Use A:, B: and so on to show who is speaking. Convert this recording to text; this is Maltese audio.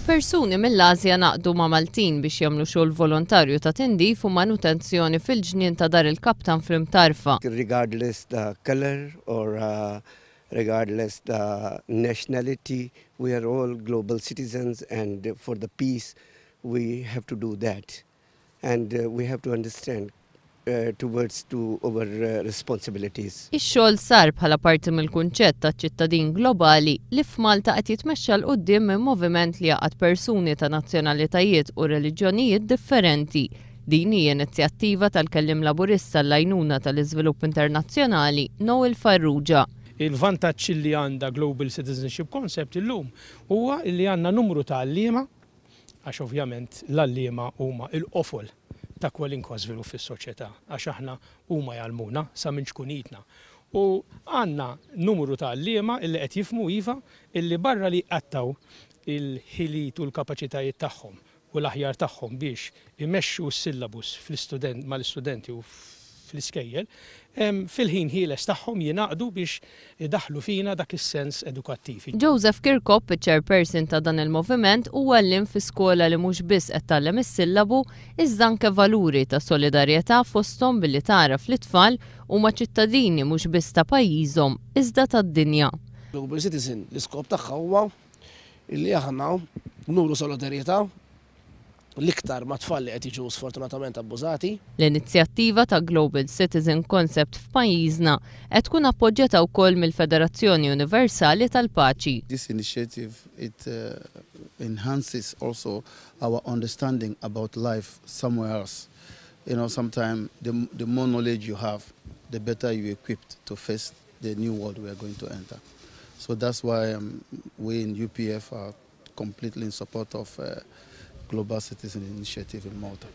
A: Persuni mill-Asja naqdu ma' Maltin biex jagħmlu xogħol volontarju ta' tindif u manutenzjoni fil-ġnien ta' dar il-Kaptan fl-Imtarfa.
B: Regardless the color or regardless the nationality, we are all global citizens, and for the peace we have to do that, and we have to understand towards to our responsibilities.
A: Ix-xogħol sar bħala parti mill-kunċett ta' ċittadin globali li f'Malta qed jitmexxa l quddiem minn moviment li jaqgħad persuni ta' nazzjonalitajiet u reliġjonijiet differenti. Din hija inizjattiva tal-kellim laburista l-għajnuna tal-iżvilupp internazzjonali Noel Farrugia.
C: Il-vantaġġ li għandha Global Citizenship Concept illum huwa li għandna numru ta' għalliema, għax ovvjament l-għalliema huma l-qofol ta' kwalinkwa żvilupp fis-soċjetà, għax aħna huma jgħalmuna sa minn xkunitna. U għandna numru ta' għalliema illi qed jifhmu iva illi barra li qattaw il-ħiliet u l-kapaċitajiet tagħhom u l-aħjar tagħhom biex imexxu s-syllabus mal-istudenti u fl-iskejjel, fil-ħin ħieles tagħhom jingħaqdu biex idaħlu fina dak is-sens edukattiv.
A: Joseph Kirkop, chairperson ta' dan il-moviment, huwa għallim fi skola li mhux biss qed tgħallem is-sillabu iżda anke valuri ta' solidarjetà fosthom billi taraf l-itfal huma ċittadini mhux biss ta' pajjiżhom iżda tad-dinja.
D: Global Citizen l-iskop tagħha huwa li aħna nuru solidarjetà l-iktar ma' tfal li qed jiġu sfortunatament abbużati.
A: L-inizjattiva ta' Global Citizen Concept f'pajjiżna qed tkun appoġġjata wkoll mill-Federazzjoni Universali tal-Paċi.
E: This initiative enhances also our understanding about life somewhere else. You know, sometimes the more knowledge you have, the better you're equipped to face the new world we are going to enter. So that's why we in UPF are completely in support of Global Citizen Initiative in Malta.